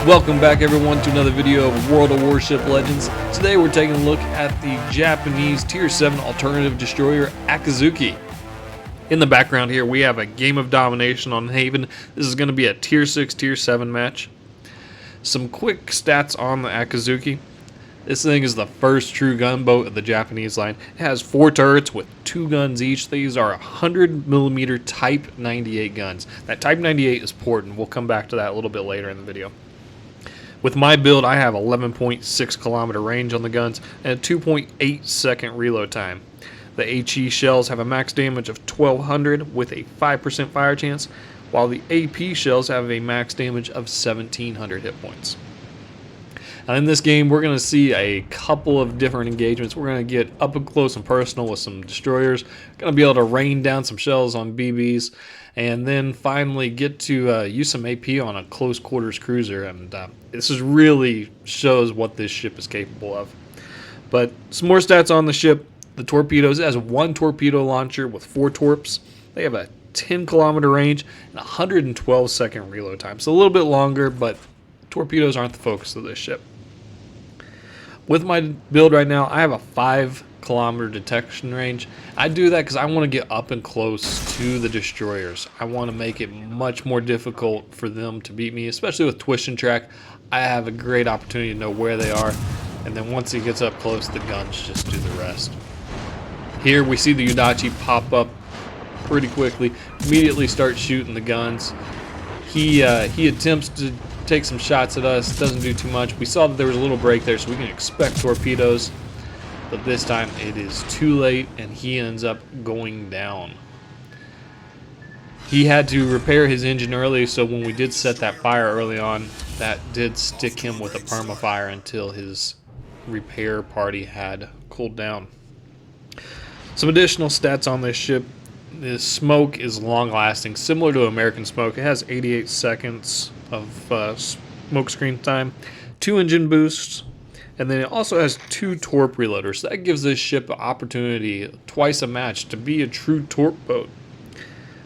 Welcome back everyone to another video of World of Warship Legends. Today we're taking a look at the Japanese Tier 7 alternative destroyer Akizuki. In the background here we have a game of domination on Haven. This is going to be a Tier 6, Tier 7 match. Some quick stats on the Akizuki. This thing is the first true gunboat of the Japanese line. It has 4 turrets with 2 guns each. These are 100mm Type 98 guns. That Type 98 is important. We'll come back to that a little bit later in the video. With my build, I have 11.6 kilometer range on the guns and a 2.8 second reload time. The HE shells have a max damage of 1200 with a 5% fire chance, while the AP shells have a max damage of 1700 hit points. Now in this game, we're going to see a couple of different engagements. We're going to get up and close and personal with some destroyers. Going to be able to rain down some shells on BBs, and then finally get to use some AP on a close quarters cruiser. And this is really shows what this ship is capable of. But some more stats on the ship. The torpedoes, it has 1 torpedo launcher with 4 torps. They have a 10 kilometer range and 112 second reload time. So a little bit longer, but torpedoes aren't the focus of this ship. With my build right now, I have a 5 kilometer detection range. I do that because I want to get up and close to the destroyers. I want to make it much more difficult for them to beat me, especially with twist and track. I have a great opportunity to know where they are, and then once he gets up close, the guns just do the rest. Here we see the Udachi pop up pretty quickly, immediately start shooting the guns. He attempts to take some shots at us, doesn't do too much. We saw that there was a little break there, so we can expect torpedoes, but this time it is too late and he ends up going down. He had to repair his engine early, so when we did set that fire early on, that did stick him with a permafire until his repair party had cooled down. Some additional stats on this ship. The smoke is long lasting, similar to American smoke. It has 88 seconds of smoke screen time, 2 engine boosts, and then it also has 2 torp reloaders. That gives this ship an opportunity twice a match to be a true torp boat.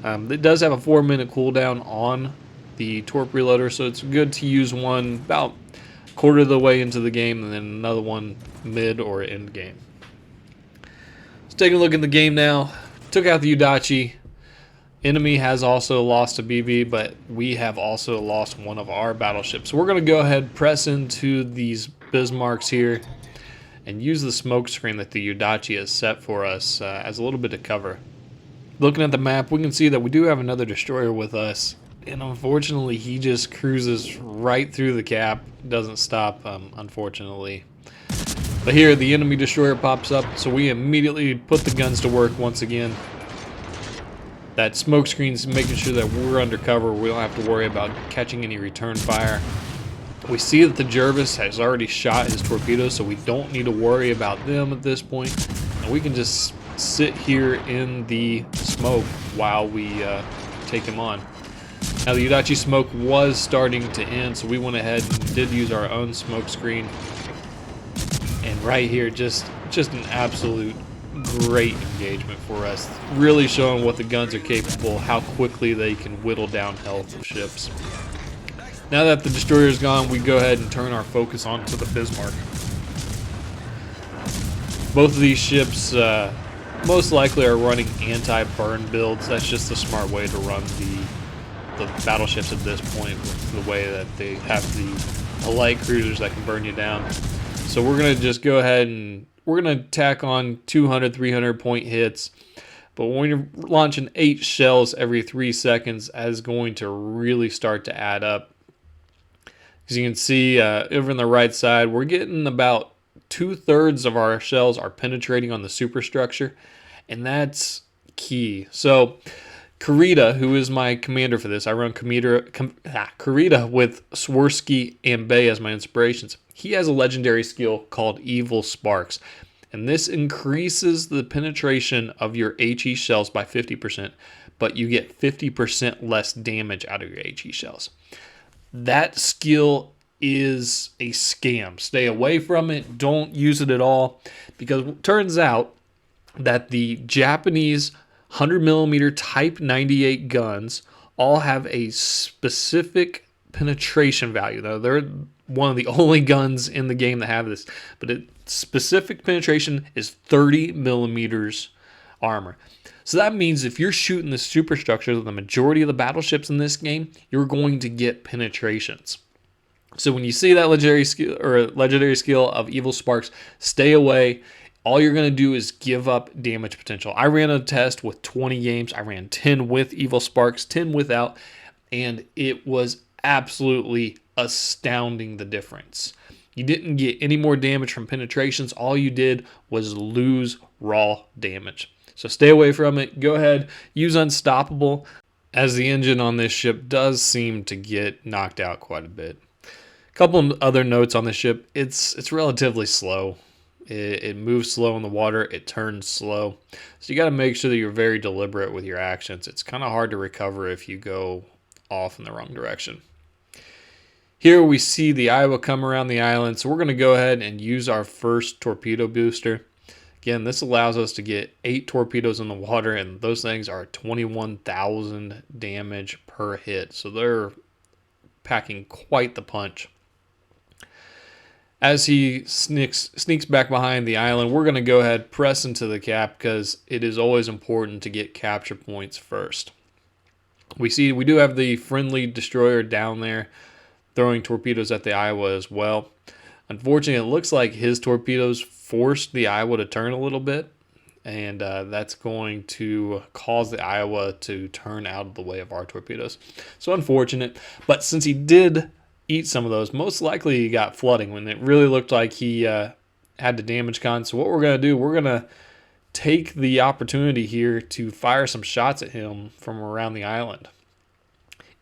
It does have a 4-minute cooldown on the torp reloader, so it's good to use one about a quarter of the way into the game and then another one mid or end game. Let's take a look at the game now. Took out the Udachi. Enemy has also lost a BB, but we have also lost one of our battleships. So we're going to go ahead, press into these Bismarcks here, and use the smoke screen that the Udachi has set for us as a little bit of cover. Looking at the map, we can see that we do have another destroyer with us, and unfortunately he just cruises right through the cap, doesn't stop, unfortunately. But here the enemy destroyer pops up, so we immediately put the guns to work once again. That smoke screen's making sure that we're undercover. We don't have to worry about catching any return fire. We see that the Jervis has already shot his torpedoes, so we don't need to worry about them at this point. And we can just sit here in the smoke while we take him on. Now the Udachi smoke was starting to end, so we went ahead and did use our own smoke screen. And right here, just an absolute great engagement for us. Really showing what the guns are capable, how quickly they can whittle down health of ships. Now that the destroyer is gone, we go ahead and turn our focus onto the Bismarck. Both of these ships most likely are running anti-burn builds. That's just a smart way to run the battleships at this point, with the way that they have the light cruisers that can burn you down. So we're going to just go ahead and we're going to tack on 200, 300 point hits. But when you're launching 8 shells every 3 seconds, that is going to really start to add up. As you can see over on the right side, we're getting about 2/3 of our shells are penetrating on the superstructure. And that's key. So Kurita, who is my commander for this, I run Kurita with Swirsky and Bay as my inspirations. He has a legendary skill called Evil Sparks, and this increases the penetration of your HE shells by 50%, but you get 50% less damage out of your HE shells. That skill is a scam. Stay away from it. Don't use it at all, because it turns out that the Japanese 100mm Type 98 guns all have a specific penetration value, though. They're one of the only guns in the game that have this, but its specific penetration is 30 millimeters armor. So that means if you're shooting the superstructure, the majority of the battleships in this game, you're going to get penetrations. So when you see that legendary skill of Evil Sparks, stay away. All you're going to do is give up damage potential. I ran a test with 20 games. I ran 10 with Evil Sparks, 10 without, and it was absolutely astounding, the difference. You didn't get any more damage from penetrations. All you did was lose raw damage. So stay away from it. Go ahead, use Unstoppable, as the engine on this ship does seem to get knocked out quite a bit. A couple of other notes on the ship. It's relatively slow. It moves slow in the water. It turns slow. So you got to make sure that you're very deliberate with your actions. It's kind of hard to recover if you go off in the wrong direction. Here we see the Iowa come around the island. So we're going to go ahead and use our first torpedo booster. Again, this allows us to get 8 torpedoes in the water, and those things are 21,000 damage per hit. So they're packing quite the punch. As he sneaks back behind the island, we're going to go ahead, press into the cap, because it is always important to get capture points first. We do have the friendly destroyer down there throwing torpedoes at the Iowa as well. Unfortunately, it looks like his torpedoes forced the Iowa to turn a little bit, and that's going to cause the Iowa to turn out of the way of our torpedoes. So unfortunate, but since he did eat some of those, most likely he got flooding when it really looked like he had the damage con. So what we're going to do, we're going to take the opportunity here to fire some shots at him from around the island.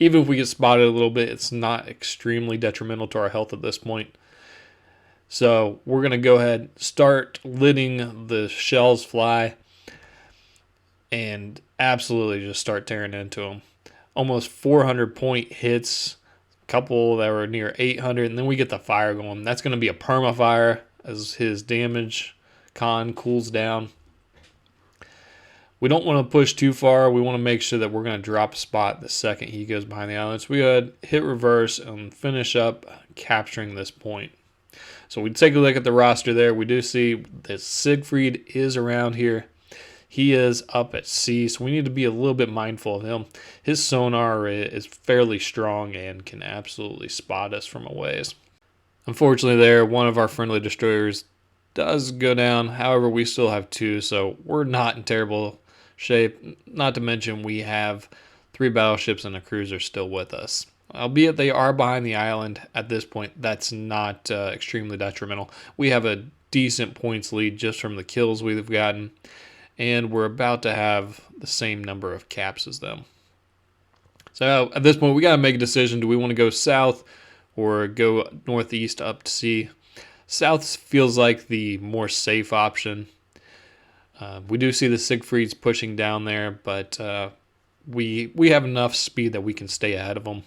Even if we get spotted a little bit, it's not extremely detrimental to our health at this point. So we're going to go ahead, start letting the shells fly, and absolutely just start tearing into them. Almost 400 point hits, a couple that were near 800, and then we get the fire going. That's going to be a perma-fire as his damage con cools down. We don't want to push too far. We want to make sure that we're going to drop a spot the second he goes behind the island. So we go ahead, hit reverse, and finish up capturing this point. So we take a look at the roster there. We do see that Siegfried is around here. He is up at sea, so we need to be a little bit mindful of him. His sonar is fairly strong and can absolutely spot us from a ways. Unfortunately there, one of our friendly destroyers does go down. However, we still have 2, so we're not in terrible shape. Not to mention we have 3 battleships and a cruiser still with us. Albeit they are behind the island at this point, that's not extremely detrimental. We have a decent points lead just from the kills we've gotten, and we're about to have the same number of caps as them. So at this point, we got to make a decision. Do we want to go south or go northeast up to sea? South feels like the more safe option. We do see the Siegfrieds pushing down there, but we have enough speed that we can stay ahead of them.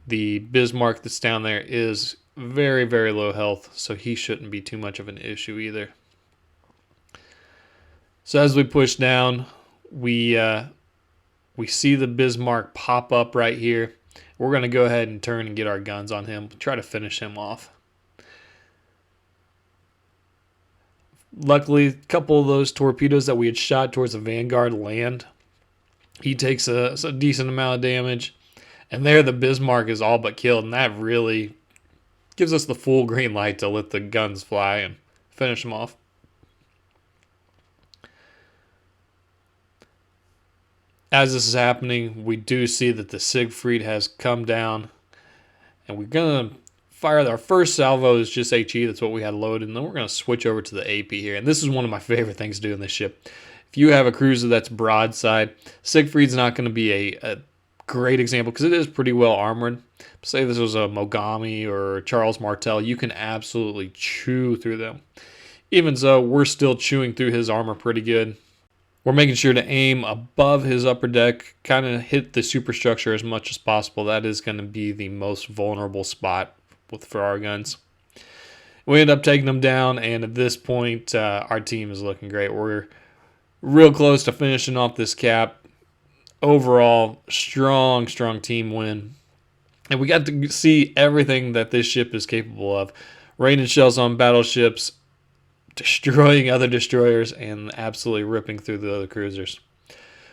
The Bismarck that's down there is very, very low health, so he shouldn't be too much of an issue either. So as we push down, we see the Bismarck pop up right here. We're going to go ahead and turn and get our guns on him, try to finish him off. Luckily, a couple of those torpedoes that we had shot towards the Vanguard land. He takes a decent amount of damage. And there the Bismarck is all but killed, and that really gives us the full green light to let the guns fly and finish them off. As this is happening, we do see that the Siegfried has come down, and we're going to fire our first salvo is just HE. That's what we had loaded, and then we're going to switch over to the AP here. And this is one of my favorite things to do in this ship. If you have a cruiser that's broadside, Siegfried's not going to be a great example because it is pretty well armored. Say this was a Mogami or Charles Martel, you can absolutely chew through them. Even so, we're still chewing through his armor pretty good. We're making sure to aim above his upper deck, kind of hit the superstructure as much as possible. That is going to be the most vulnerable spot for our guns. We end up taking them down, and at this point, our team is looking great. We're real close to finishing off this cap. Overall, strong team win. And we got to see everything that this ship is capable of. Raining shells on battleships, destroying other destroyers, and absolutely ripping through the other cruisers.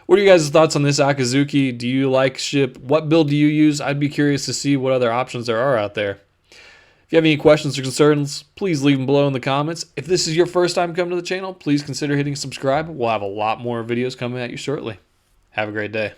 What are you guys' thoughts on this Akizuki? Do you like ship? What build do you use? I'd be curious to see what other options there are out there. If you have any questions or concerns, please leave them below in the comments. If this is your first time coming to the channel, please consider hitting subscribe. We'll have a lot more videos coming at you shortly. Have a great day.